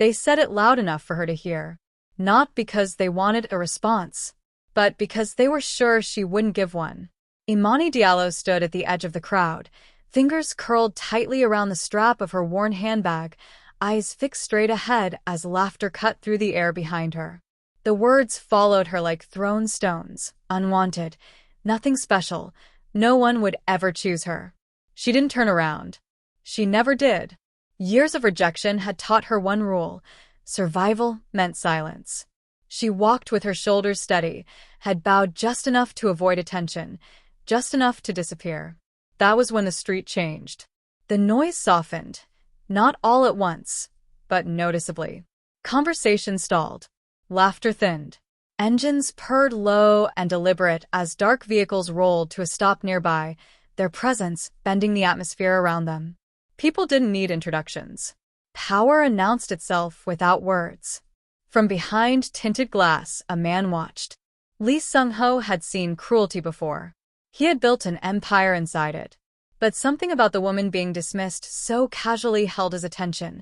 They said it loud enough for her to hear, not because they wanted a response, but because they were sure she wouldn't give one. Imani Diallo stood at the edge of the crowd, fingers curled tightly around the strap of her worn handbag, eyes fixed straight ahead as laughter cut through the air behind her. The words followed her like thrown stones, unwanted, nothing special, no one would ever choose her. She didn't turn around. She never did. Years of rejection had taught her one rule: survival meant silence. She walked with her shoulders steady, had bowed just enough to avoid attention, just enough to disappear. That was when the street changed. The noise softened, not all at once, but noticeably. Conversation stalled. Laughter thinned. Engines purred low and deliberate as dark vehicles rolled to a stop nearby, their presence bending the atmosphere around them. People didn't need introductions. Power announced itself without words. From behind tinted glass, a man watched. Lee Seung-ho had seen cruelty before. He had built an empire inside it. But something about the woman being dismissed so casually held his attention.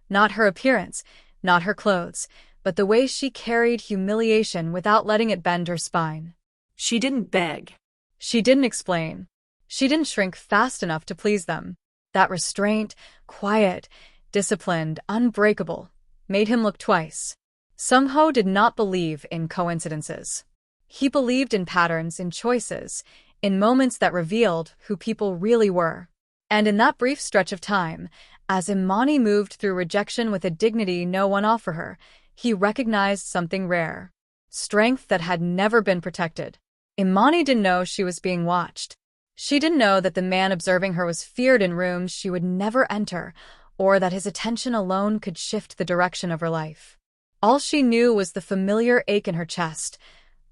Not her appearance, not her clothes, but the way she carried humiliation without letting it bend her spine. She didn't beg. She didn't explain. She didn't shrink fast enough to please them. That restraint, quiet, disciplined, unbreakable, made him look twice. Seung-ho did not believe in coincidences. He believed in patterns, in choices, in moments that revealed who people really were. And in that brief stretch of time, as Imani moved through rejection with a dignity no one offered her, he recognized something rare. Strength that had never been protected. Imani didn't know she was being watched. She didn't know that the man observing her was feared in rooms she would never enter, or that his attention alone could shift the direction of her life. All she knew was the familiar ache in her chest,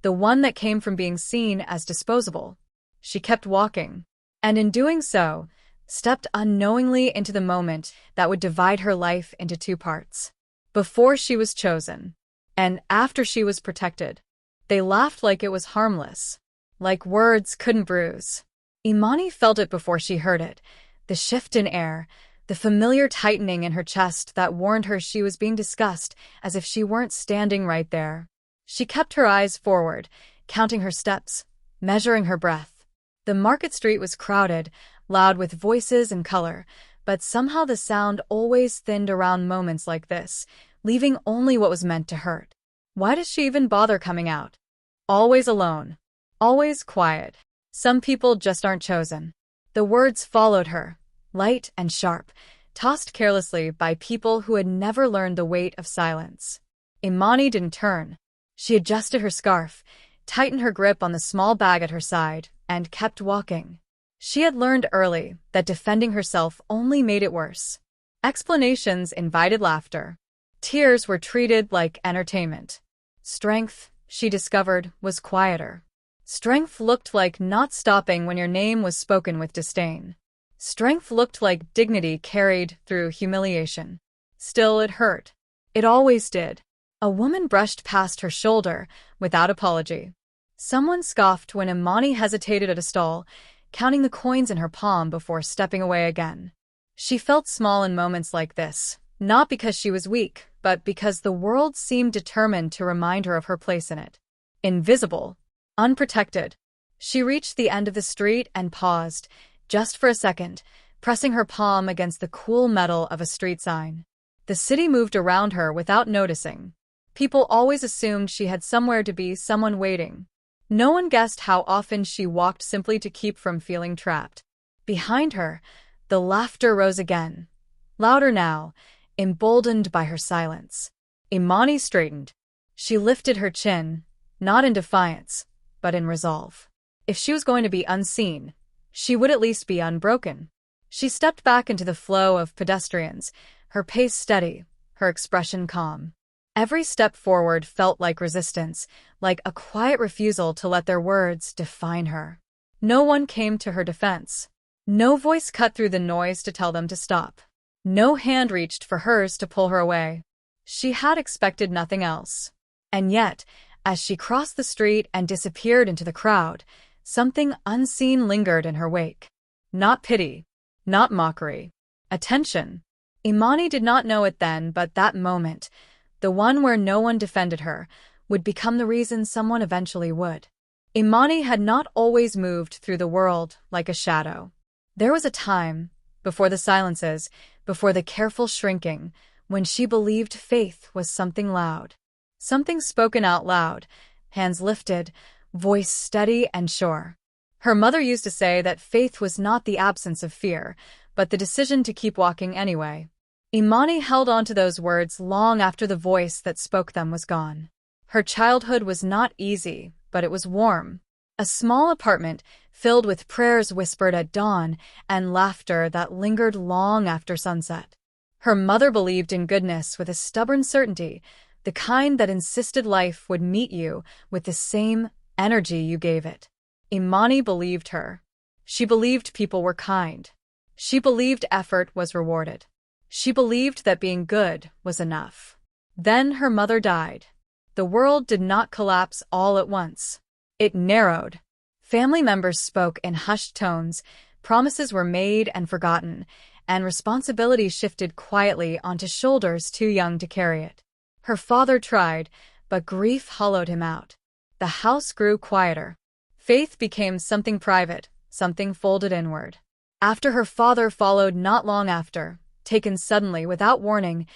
the one that came from being seen as disposable. She kept walking, and in doing so, stepped unknowingly into the moment that would divide her life into two parts. Before she was chosen, and after she was protected. They laughed like it was harmless, like words couldn't bruise. Imani felt it before she heard it, the shift in air, the familiar tightening in her chest that warned her she was being discussed as if she weren't standing right there. She kept her eyes forward, counting her steps, measuring her breath. The market street was crowded, loud with voices and color, but somehow the sound always thinned around moments like this, leaving only what was meant to hurt. Why does she even bother coming out? Always alone. Always quiet. Some people just aren't chosen. The words followed her, light and sharp, tossed carelessly by people who had never learned the weight of silence. Imani didn't turn. She adjusted her scarf, tightened her grip on the small bag at her side, and kept walking. She had learned early that defending herself only made it worse. Explanations invited laughter. Tears were treated like entertainment. Strength, she discovered, was quieter. Strength looked like not stopping when your name was spoken with disdain. Strength looked like dignity carried through humiliation. Still, it hurt. It always did. A woman brushed past her shoulder without apology. Someone scoffed when Imani hesitated at a stall, counting the coins in her palm before stepping away again. She felt small in moments like this, not because she was weak, but because the world seemed determined to remind her of her place in it. Invisible. Unprotected. She reached the end of the street and paused, just for a second, pressing her palm against the cool metal of a street sign. The city moved around her without noticing. People always assumed she had somewhere to be, someone waiting. No one guessed how often she walked simply to keep from feeling trapped. Behind her, the laughter rose again. Louder now, emboldened by her silence. Imani straightened. She lifted her chin, not in defiance, but in resolve. If she was going to be unseen, she would at least be unbroken. She stepped back into the flow of pedestrians, her pace steady, her expression calm. Every step forward felt like resistance, like a quiet refusal to let their words define her. No one came to her defense. No voice cut through the noise to tell them to stop. No hand reached for hers to pull her away. She had expected nothing else. And yet, as she crossed the street and disappeared into the crowd, something unseen lingered in her wake. Not pity. Not mockery. Attention. Imani did not know it then, but that moment, the one where no one defended her, would become the reason someone eventually would. Imani had not always moved through the world like a shadow. There was a time, before the silences, before the careful shrinking, when she believed faith was something loud. Something spoken out loud, hands lifted, voice steady and sure. Her mother used to say that faith was not the absence of fear, but the decision to keep walking anyway. Imani held on to those words long after the voice that spoke them was gone. Her childhood was not easy, but it was warm. A small apartment filled with prayers whispered at dawn and laughter that lingered long after sunset. Her mother believed in goodness with a stubborn certainty, the kind that insisted life would meet you with the same energy you gave it. Imani believed her. She believed people were kind. She believed effort was rewarded. She believed that being good was enough. Then her mother died. The world did not collapse all at once. It narrowed. Family members spoke in hushed tones, promises were made and forgotten, and responsibility shifted quietly onto shoulders too young to carry it. Her father tried, but grief hollowed him out. The house grew quieter. Faith became something private, something folded inward. After her father followed not long after, taken suddenly without warning,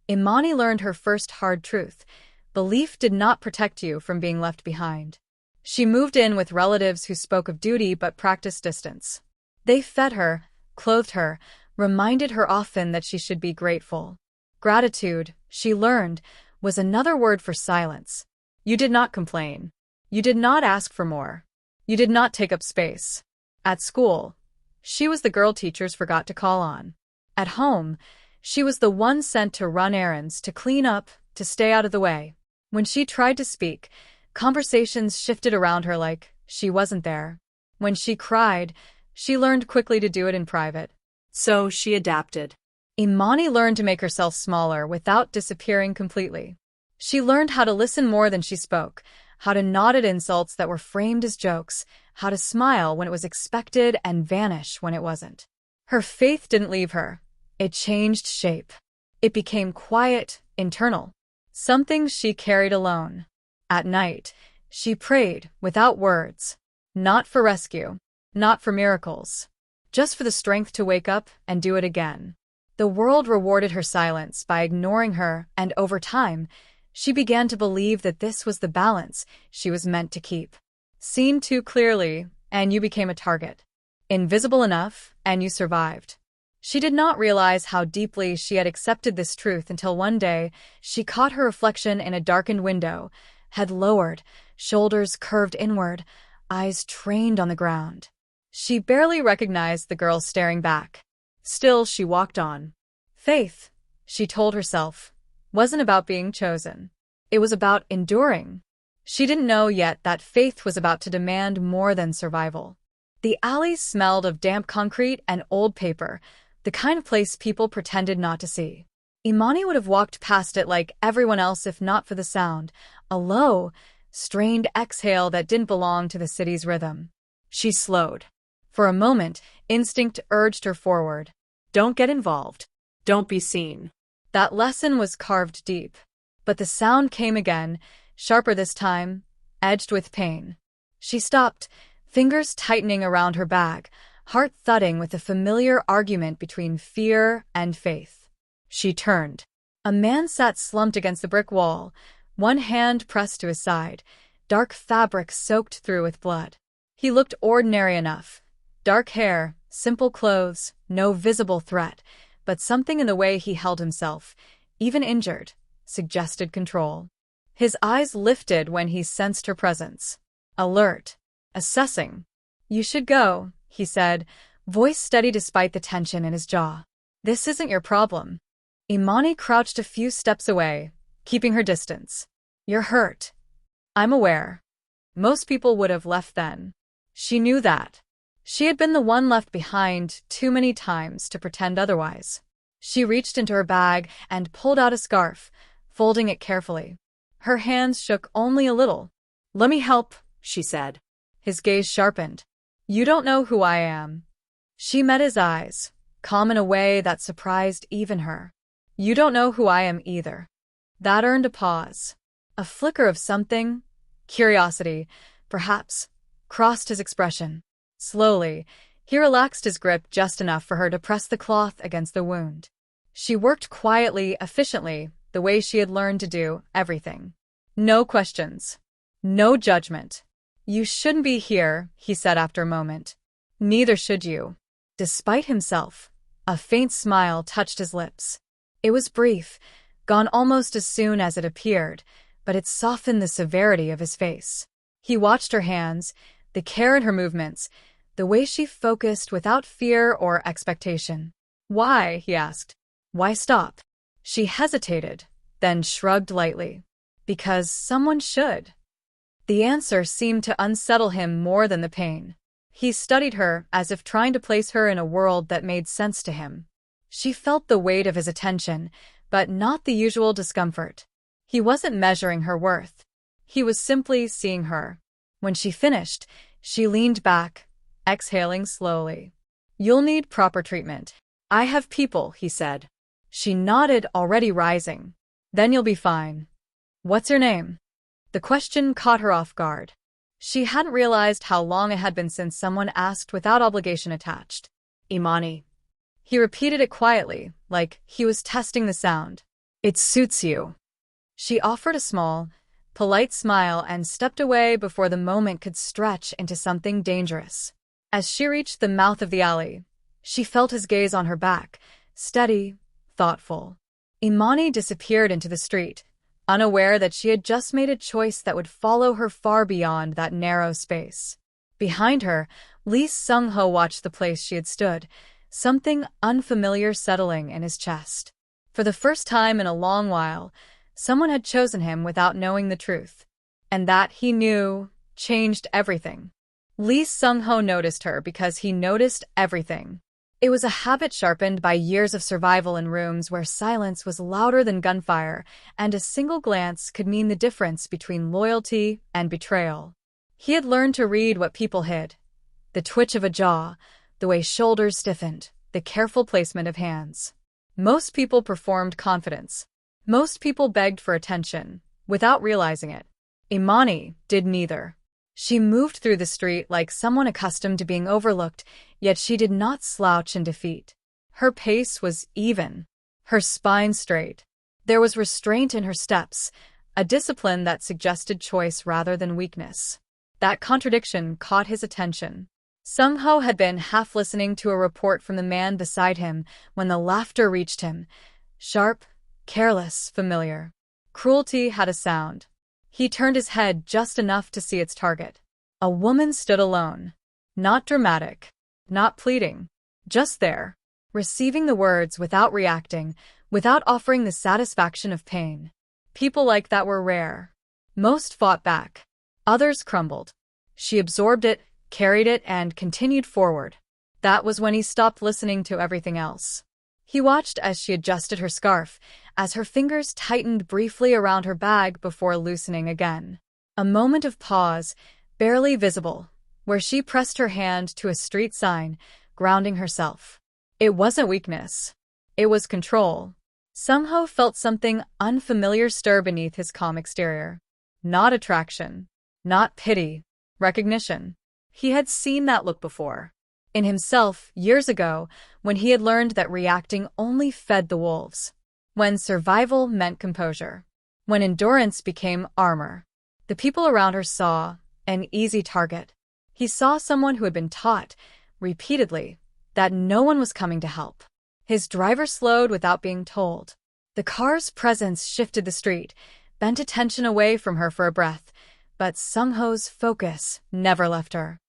Imani learned her first hard truth. Belief did not protect you from being left behind. She moved in with relatives who spoke of duty but practiced distance. They fed her, clothed her, reminded her often that she should be grateful. Gratitude, she learned, was another word for silence. You did not complain. You did not ask for more. You did not take up space. At school, she was the girl teachers forgot to call on. At home, she was the one sent to run errands, to clean up, to stay out of the way. When she tried to speak, conversations shifted around her like she wasn't there. When she cried, she learned quickly to do it in private. So she adapted. Imani learned to make herself smaller without disappearing completely. She learned how to listen more than she spoke, how to nod at insults that were framed as jokes, how to smile when it was expected and vanish when it wasn't. Her faith didn't leave her. It changed shape. It became quiet, internal. Something she carried alone. At night, she prayed without words. Not for rescue. Not for miracles. Just for the strength to wake up and do it again. The world rewarded her silence by ignoring her, and over time, she began to believe that this was the balance she was meant to keep. Seen too clearly, and you became a target. Invisible enough, and you survived. She did not realize how deeply she had accepted this truth until one day she caught her reflection in a darkened window, head lowered, shoulders curved inward, eyes trained on the ground. She barely recognized the girl staring back. Still, she walked on. Faith, she told herself, wasn't about being chosen. It was about enduring. She didn't know yet that faith was about to demand more than survival. The alleys smelled of damp concrete and old paper, the kind of place people pretended not to see. Imani would have walked past it like everyone else if not for the sound, a low, strained exhale that didn't belong to the city's rhythm. She slowed. For a moment, instinct urged her forward. Don't get involved. Don't be seen. That lesson was carved deep. But the sound came again, sharper this time, edged with pain. She stopped, fingers tightening around her bag, heart thudding with a familiar argument between fear and faith. She turned. A man sat slumped against the brick wall, one hand pressed to his side, dark fabric soaked through with blood. He looked ordinary enough. Dark hair, simple clothes, no visible threat, but something in the way he held himself, even injured, suggested control. His eyes lifted when he sensed her presence. Alert. Assessing. You should go, he said, voice steady despite the tension in his jaw. This isn't your problem. Imani crouched a few steps away, keeping her distance. You're hurt. I'm aware. Most people would have left then. She knew that. She had been the one left behind too many times to pretend otherwise. She reached into her bag and pulled out a scarf, folding it carefully. Her hands shook only a little. Let me help, she said. His gaze sharpened. You don't know who I am. She met his eyes, calm in a way that surprised even her. You don't know who I am either. That earned a pause. A flicker of something, curiosity, perhaps, crossed his expression. Slowly, he relaxed his grip just enough for her to press the cloth against the wound. She worked quietly, efficiently, the way she had learned to do everything. No questions. No judgment. You shouldn't be here, he said after a moment. Neither should you. Despite himself, a faint smile touched his lips. It was brief, gone almost as soon as it appeared, but it softened the severity of his face. He watched her hands, the care in her movements, the way she focused without fear or expectation. Why? He asked. Why stop? She hesitated, then shrugged lightly. Because someone should. The answer seemed to unsettle him more than the pain. He studied her as if trying to place her in a world that made sense to him. She felt the weight of his attention, but not the usual discomfort. He wasn't measuring her worth. He was simply seeing her. When she finished, she leaned back, exhaling slowly. You'll need proper treatment. I have people, he said. She nodded, already rising. Then you'll be fine. What's your name? The question caught her off guard. She hadn't realized how long it had been since someone asked without obligation attached. Imani. He repeated it quietly, like he was testing the sound. It suits you. She offered a small, polite smile and stepped away before the moment could stretch into something dangerous. As she reached the mouth of the alley, she felt his gaze on her back, steady, thoughtful. Imani disappeared into the street, unaware that she had just made a choice that would follow her far beyond that narrow space. Behind her, Lee Seung-ho watched the place she had stood, something unfamiliar settling in his chest. For the first time in a long while, someone had chosen him without knowing the truth. And that, he knew, changed everything. Lee Seung-ho noticed her because he noticed everything. It was a habit sharpened by years of survival in rooms where silence was louder than gunfire, and a single glance could mean the difference between loyalty and betrayal. He had learned to read what people hid. The twitch of a jaw, the way shoulders stiffened, the careful placement of hands. Most people performed confidence. Most people begged for attention, without realizing it. Imani did neither. She moved through the street like someone accustomed to being overlooked, yet she did not slouch in defeat. Her pace was even, her spine straight. There was restraint in her steps, a discipline that suggested choice rather than weakness. That contradiction caught his attention. Seung-ho had been half listening to a report from the man beside him when the laughter reached him. Sharp, careless, familiar. Cruelty had a sound. He turned his head just enough to see its target. A woman stood alone. Not dramatic. Not pleading. Just there. Receiving the words without reacting, without offering the satisfaction of pain. People like that were rare. Most fought back. Others crumbled. She absorbed it, carried it, and continued forward. That was when he stopped listening to everything else. He watched as she adjusted her scarf, as her fingers tightened briefly around her bag before loosening again. A moment of pause, barely visible, where she pressed her hand to a street sign, grounding herself. It wasn't weakness. It was control. Seung-ho felt something unfamiliar stir beneath his calm exterior. Not attraction. Not pity. Recognition. He had seen that look before. In himself, years ago, when he had learned that reacting only fed the wolves. When survival meant composure. When endurance became armor. The people around her saw an easy target. He saw someone who had been taught, repeatedly, that no one was coming to help. His driver slowed without being told. The car's presence shifted the street, bent attention away from her for a breath, but Seung-ho's focus never left her.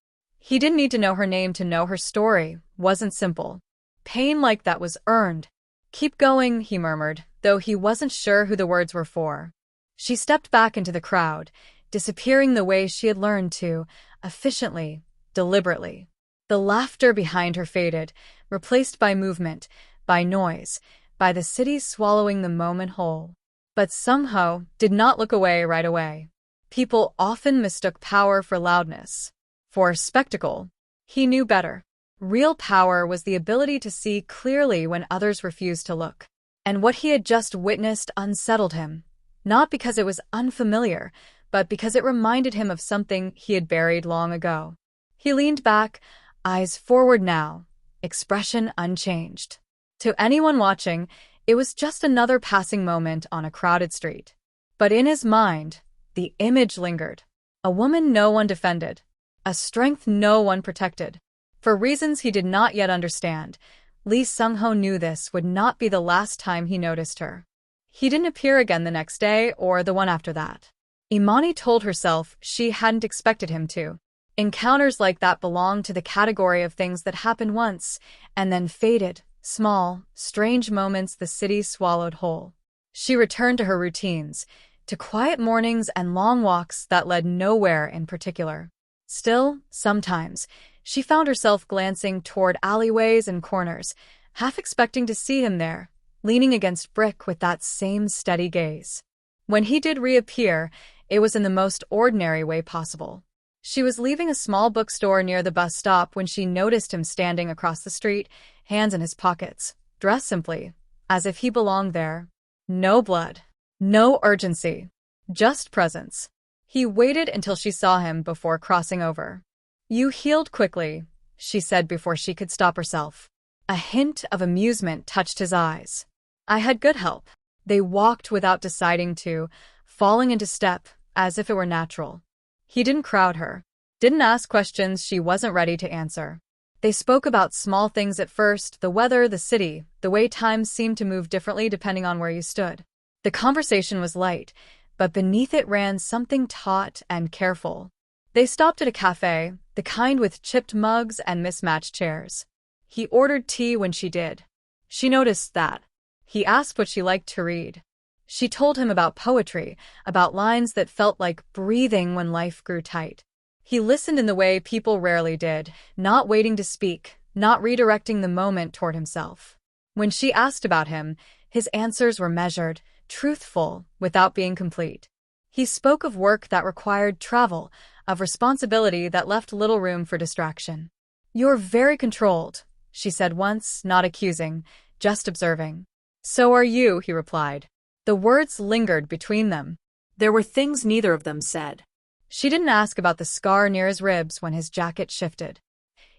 He didn't need to know her name to know her story wasn't simple. Pain like that was earned. Keep going, he murmured, though he wasn't sure who the words were for. She stepped back into the crowd, disappearing the way she had learned to, efficiently, deliberately. The laughter behind her faded, replaced by movement, by noise, by the city swallowing the moment whole. But Seung-ho did not look away right away. People often mistook power for loudness. For spectacle. He knew better. Real power was the ability to see clearly when others refused to look. And what he had just witnessed unsettled him, not because it was unfamiliar, but because it reminded him of something he had buried long ago. He leaned back, eyes forward now, expression unchanged. To anyone watching, it was just another passing moment on a crowded street. But in his mind, the image lingered. A woman no one defended. A strength no one protected. For reasons he did not yet understand, Lee Seung-ho knew this would not be the last time he noticed her. He didn't appear again the next day or the one after that. Imani told herself she hadn't expected him to. Encounters like that belonged to the category of things that happened once and then faded, small, strange moments the city swallowed whole. She returned to her routines, to quiet mornings and long walks that led nowhere in particular. Still, sometimes, she found herself glancing toward alleyways and corners, half expecting to see him there, leaning against brick with that same steady gaze. When he did reappear, it was in the most ordinary way possible. She was leaving a small bookstore near the bus stop when she noticed him standing across the street, hands in his pockets, dressed simply, as if he belonged there. No blood. No urgency. Just presence. He waited until she saw him before crossing over. "You healed quickly," she said before she could stop herself. A hint of amusement touched his eyes. "I had good help." They walked without deciding to, falling into step, as if it were natural. He didn't crowd her, didn't ask questions she wasn't ready to answer. They spoke about small things at first, the weather, the city, the way time seemed to move differently depending on where you stood. The conversation was light, but beneath it ran something taut and careful. They stopped at a cafe, the kind with chipped mugs and mismatched chairs. He ordered tea when she did. She noticed that. He asked what she liked to read. She told him about poetry, about lines that felt like breathing when life grew tight. He listened in the way people rarely did, not waiting to speak, not redirecting the moment toward himself. When she asked about him, his answers were measured, truthful, without being complete. He spoke of work that required travel, of responsibility that left little room for distraction. "You're very controlled," she said once, not accusing, just observing. "So are you," he replied. The words lingered between them. There were things neither of them said. She didn't ask about the scar near his ribs when his jacket shifted.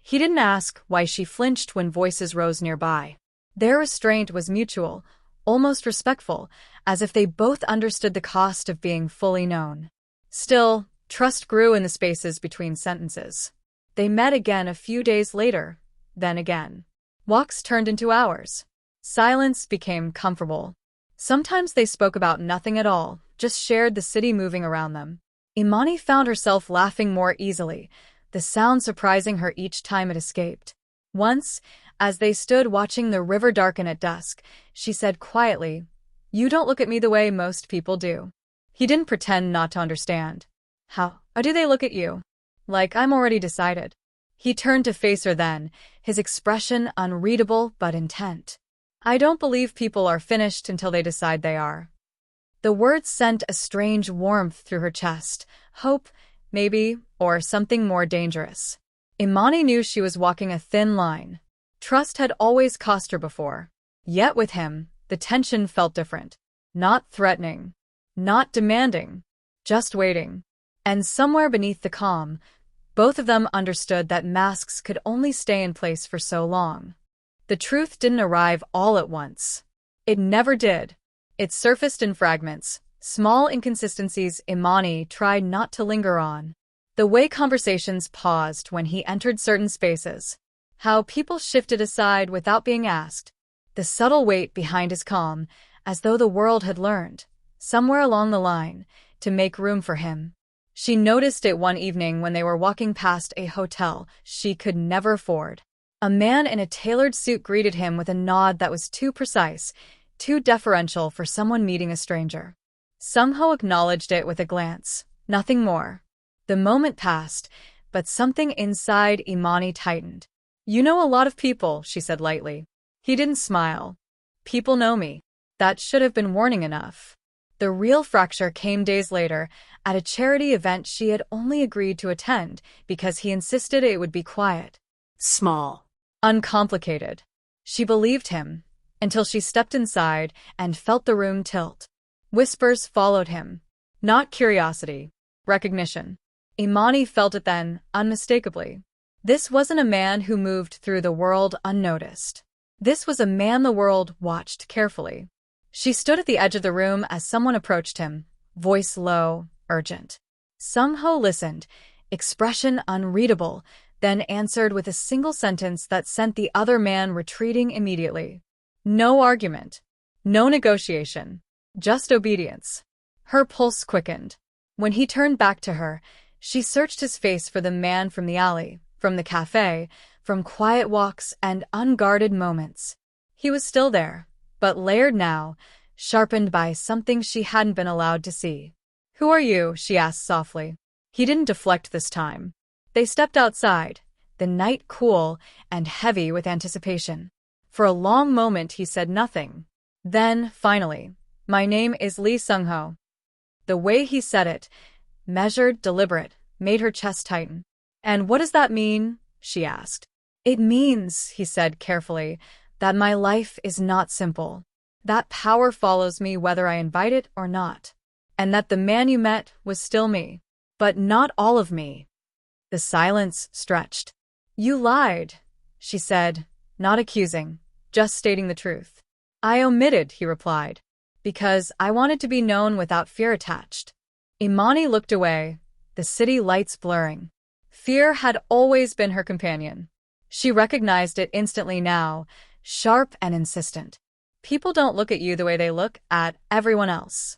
He didn't ask why she flinched when voices rose nearby. Their restraint was mutual, almost respectful, as if they both understood the cost of being fully known. Still, trust grew in the spaces between sentences. They met again a few days later, then again. Walks turned into hours. Silence became comfortable. Sometimes they spoke about nothing at all, just shared the city moving around them. Imani found herself laughing more easily, the sound surprising her each time it escaped. Once, as they stood watching the river darken at dusk, she said quietly, "You don't look at me the way most people do." He didn't pretend not to understand. How do they look at you? Like I'm already decided. He turned to face her then, his expression unreadable but intent. "I don't believe people are finished until they decide they are." The words sent a strange warmth through her chest. Hope, maybe, or something more dangerous. Imani knew she was walking a thin line. Trust had always cost her before. Yet with him, the tension felt different. Not threatening. Not demanding. Just waiting. And somewhere beneath the calm, both of them understood that masks could only stay in place for so long. The truth didn't arrive all at once. It never did. It surfaced in fragments, small inconsistencies Imani tried not to linger on. The way conversations paused when he entered certain spaces. How people shifted aside without being asked. The subtle weight behind his calm, as though the world had learned, somewhere along the line, to make room for him. She noticed it one evening when they were walking past a hotel she could never afford. A man in a tailored suit greeted him with a nod that was too precise, too deferential for someone meeting a stranger. Seung-ho acknowledged it with a glance, nothing more. The moment passed, but something inside Imani tightened. "You know a lot of people," she said lightly. He didn't smile. "People know me." That should have been warning enough. The real fracture came days later, at a charity event she had only agreed to attend because he insisted it would be quiet. Small. Uncomplicated. She believed him. until she stepped inside and felt the room tilt. Whispers followed him. Not curiosity, recognition. Imani felt it then, unmistakably. This wasn't a man who moved through the world unnoticed. This was a man the world watched carefully. She stood at the edge of the room as someone approached him, voice low, urgent. Seung-ho listened, expression unreadable, then answered with a single sentence that sent the other man retreating immediately. No argument. No negotiation. Just obedience. Her pulse quickened. When he turned back to her, she searched his face for the man from the alley, from the cafe, from quiet walks and unguarded moments. He was still there, but layered now, sharpened by something she hadn't been allowed to see. "Who are you?" she asked softly. He didn't deflect this time. They stepped outside, the night cool and heavy with anticipation. For a long moment he said nothing. Then, finally, "My name is Lee Seung-ho." The way he said it, measured, deliberate, made her chest tighten. "And what does that mean?" she asked. "It means," he said carefully, "that my life is not simple. That power follows me whether I invite it or not. And that the man you met was still me. But not all of me." The silence stretched. "You lied," she said, not accusing, just stating the truth. "I omitted," he replied, "because I wanted to be known without fear attached." Imani looked away, the city lights blurring. Fear had always been her companion. She recognized it instantly now, sharp and insistent. People don't look at you the way they look at everyone else.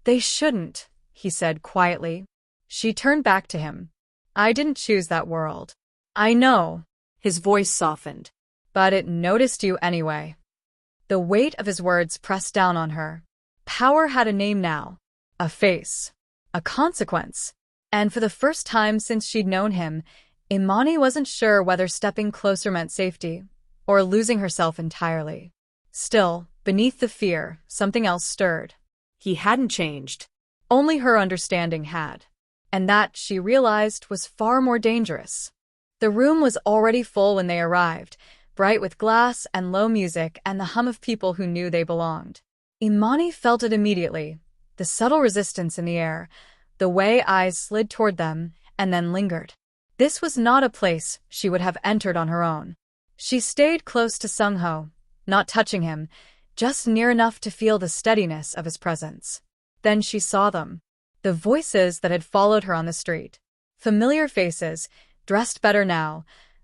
"They shouldn't," he said quietly. She turned back to him. "I didn't choose that world." "I know." His voice softened. "But it noticed you anyway." The weight of his words pressed down on her. Power had a name now, a face, a consequence. And for the first time since she'd known him, Imani wasn't sure whether stepping closer meant safety or losing herself entirely. Still, beneath the fear, something else stirred. He hadn't changed. Only her understanding had. And that, she realized, was far more dangerous. The room was already full when they arrived, bright with glass and low music and the hum of people who knew they belonged. Imani felt it immediately, the subtle resistance in the air, the way eyes slid toward them and then lingered. This was not a place she would have entered on her own. She stayed close to Seung-ho, not touching him, just near enough to feel the steadiness of his presence. Then she saw them. The voices that had followed her on the street. Familiar faces, dressed better now,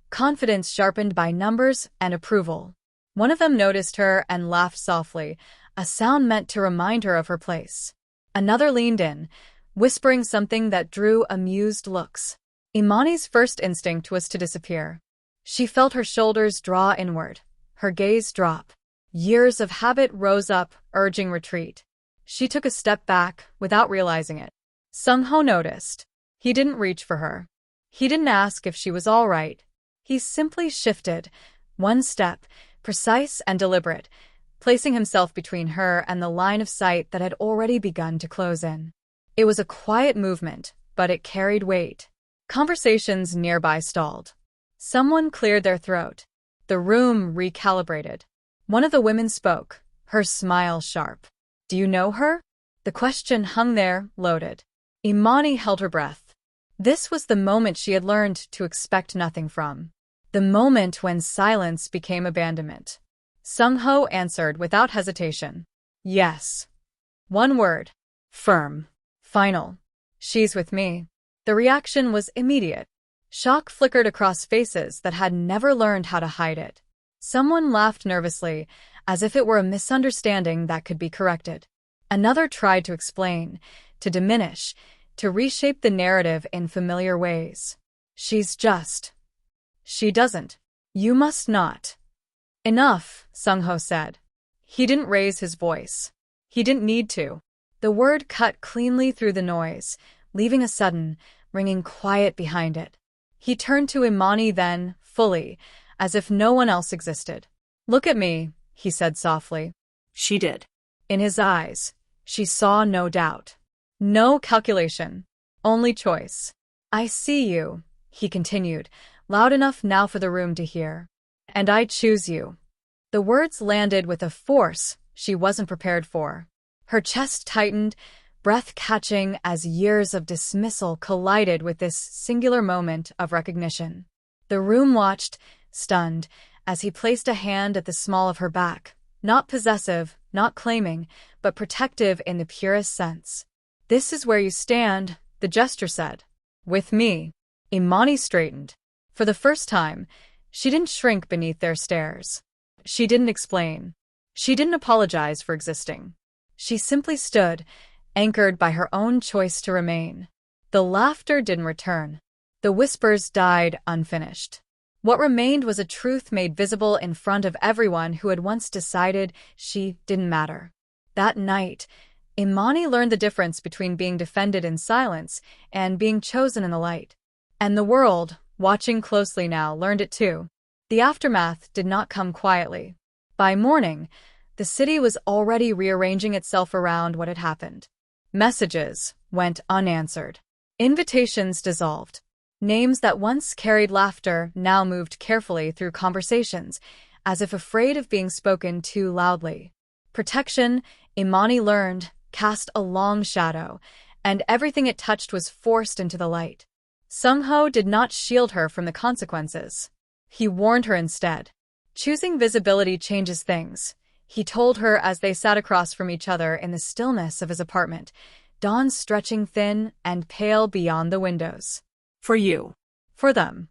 confidence sharpened by numbers and approval. One of them noticed her and laughed softly, a sound meant to remind her of her place. Another leaned in, whispering something that drew amused looks. Imani's first instinct was to disappear. She felt her shoulders draw inward, her gaze drop. Years of habit rose up, urging retreat. She took a step back, without realizing it. Seung-ho noticed. He didn't reach for her. He didn't ask if she was all right. He simply shifted, one step, precise and deliberate, placing himself between her and the line of sight that had already begun to close in. It was a quiet movement, but it carried weight. Conversations nearby stalled. Someone cleared their throat. The room recalibrated. One of the women spoke, her smile sharp. "Do you know her?" The question hung there, loaded. Imani held her breath. This was the moment she had learned to expect nothing from. The moment when silence became abandonment. Seung-ho answered without hesitation. "Yes." One word. Firm. Final. "She's with me." The reaction was immediate. Shock flickered across faces that had never learned how to hide it. Someone laughed nervously, as if it were a misunderstanding that could be corrected. Another tried to explain, to diminish, to reshape the narrative in familiar ways. "She's just. She doesn't. You must not." "Enough," Seung-ho said. He didn't raise his voice. He didn't need to. The word cut cleanly through the noise, leaving a sudden, ringing quiet behind it. He turned to Imani then, fully, as if no one else existed. "Look at me," he said softly. She did. In his eyes, she saw no doubt. No calculation. Only choice. "I see you," he continued, loud enough now for the room to hear. "And I choose you." The words landed with a force she wasn't prepared for. Her chest tightened, breath catching as years of dismissal collided with this singular moment of recognition. The room watched, stunned, as he placed a hand at the small of her back, not possessive, not claiming, but protective in the purest sense. "This is where you stand," the gesture said. "With me." Imani straightened. For the first time, she didn't shrink beneath their stares. She didn't explain. She didn't apologize for existing. She simply stood, anchored by her own choice to remain. The laughter didn't return. The whispers died unfinished. What remained was a truth made visible in front of everyone who had once decided she didn't matter. That night, Imani learned the difference between being defended in silence and being chosen in the light. And the world, watching closely now, learned it too. The aftermath did not come quietly. By morning, the city was already rearranging itself around what had happened. Messages went unanswered. Invitations dissolved. Names that once carried laughter now moved carefully through conversations, as if afraid of being spoken too loudly. Protection, Imani learned, cast a long shadow, and everything it touched was forced into the light. Seung-ho did not shield her from the consequences. He warned her instead. "Choosing visibility changes things," he told her as they sat across from each other in the stillness of his apartment, dawn stretching thin and pale beyond the windows. "For you." For them.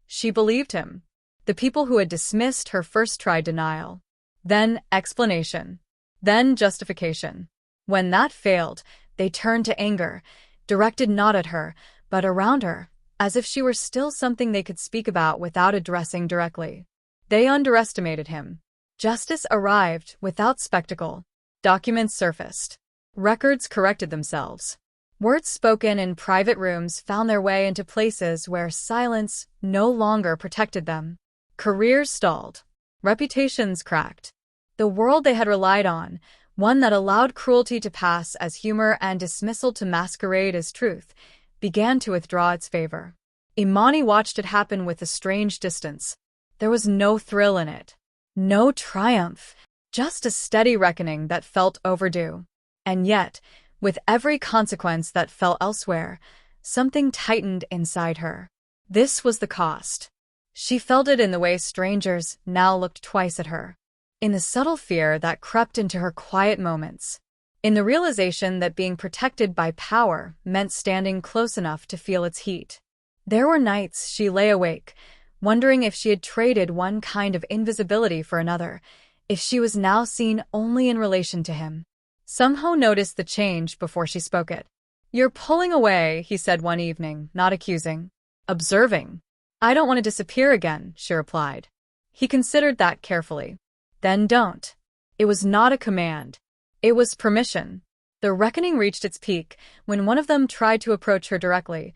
She believed him. The people who had dismissed her first tried denial. Then explanation. Then justification. When that failed, they turned to anger, directed not at her, but around her, as if she were still something they could speak about without addressing directly. They underestimated him. Justice arrived without spectacle. Documents surfaced. Records corrected themselves. Words spoken in private rooms found their way into places where silence no longer protected them. Careers stalled. Reputations cracked. The world they had relied on, one that allowed cruelty to pass as humor and dismissal to masquerade as truth, began to withdraw its favor. Imani watched it happen with a strange distance. There was no thrill in it. No triumph. Just a steady reckoning that felt overdue. And yet, with every consequence that fell elsewhere, something tightened inside her. This was the cost. She felt it in the way strangers now looked twice at her. In the subtle fear that crept into her quiet moments. In the realization that being protected by power meant standing close enough to feel its heat. There were nights she lay awake, wondering if she had traded one kind of invisibility for another, if she was now seen only in relation to him. Seung-ho noticed the change before she spoke it. "You're pulling away," he said one evening, not accusing. "Observing." "I don't want to disappear again," she replied. He considered that carefully. "Then don't." It was not a command. It was permission. The reckoning reached its peak when one of them tried to approach her directly,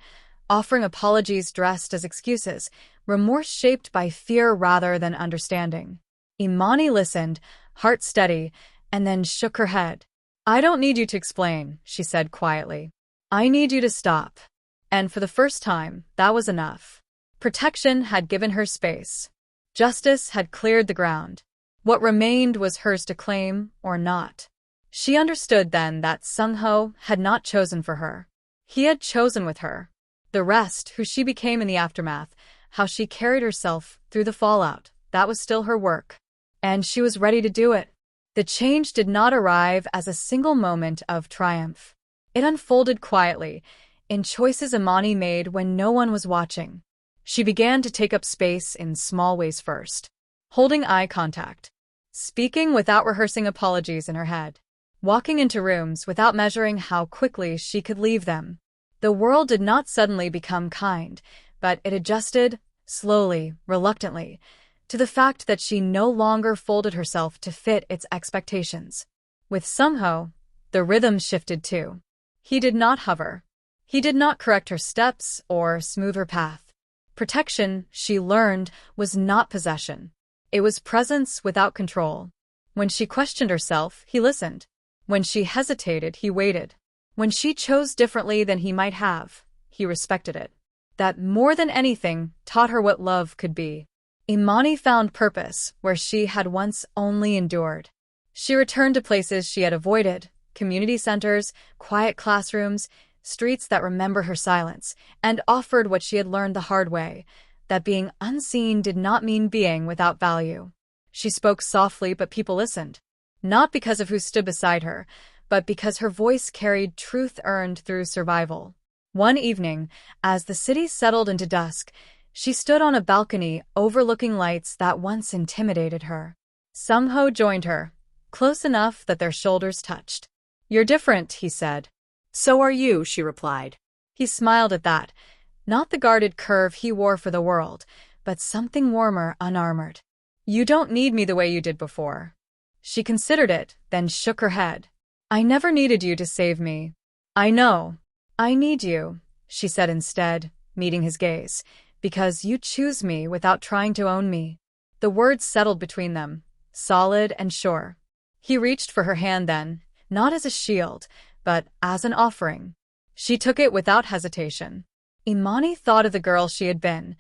offering apologies dressed as excuses, remorse shaped by fear rather than understanding. Imani listened, heart steady, and then shook her head. "I don't need you to explain," she said quietly. "I need you to stop." And for the first time, that was enough. Protection had given her space. Justice had cleared the ground. What remained was hers to claim or not. She understood then that Seung-ho had not chosen for her. He had chosen with her. The rest, who she became in the aftermath, how she carried herself through the fallout, that was still her work. And she was ready to do it. The change did not arrive as a single moment of triumph. It unfolded quietly, in choices Imani made when no one was watching. She began to take up space in small ways first. Holding eye contact. Speaking without rehearsing apologies in her head. Walking into rooms without measuring how quickly she could leave them. The world did not suddenly become kind, but it adjusted, slowly, reluctantly, to the fact that she no longer folded herself to fit its expectations. With Seung-ho, the rhythm shifted too. He did not hover. He did not correct her steps or smooth her path. Protection, she learned, was not possession. It was presence without control. When she questioned herself, he listened. When she hesitated, he waited. When she chose differently than he might have, he respected it. That, more than anything, taught her what love could be. Imani found purpose where she had once only endured. She returned to places she had avoided, community centers, quiet classrooms, streets that remember her silence, and offered what she had learned the hard way, that being unseen did not mean being without value. She spoke softly, but people listened. Not because of who stood beside her, but because her voice carried truth earned through survival. One evening, as the city settled into dusk, she stood on a balcony overlooking lights that once intimidated her. Seung-ho joined her, close enough that their shoulders touched. "You're different," he said. "So are you," she replied. He smiled at that, not the guarded curve he wore for the world, but something warmer, unarmored. "You don't need me the way you did before." She considered it, then shook her head. "I never needed you to save me." "I know. I need you," she said instead, meeting his gaze, "because you choose me without trying to own me." The words settled between them, solid and sure. He reached for her hand then, not as a shield, but as an offering. She took it without hesitation. Imani thought of the girl she had been,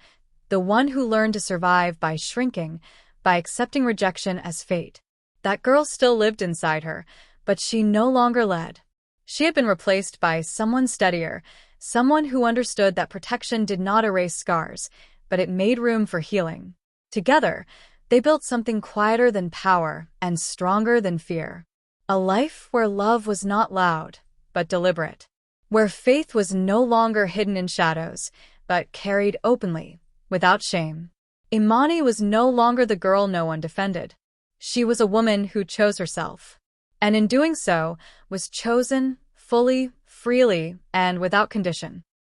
the one who learned to survive by shrinking, by accepting rejection as fate. That girl still lived inside her, but she no longer led. She had been replaced by someone steadier, someone who understood that protection did not erase scars, but it made room for healing. Together, they built something quieter than power and stronger than fear. A life where love was not loud, but deliberate. Where faith was no longer hidden in shadows, but carried openly, without shame. Imani was no longer the girl no one defended. She was a woman who chose herself. And in doing so, was chosen fully, freely, and without condition.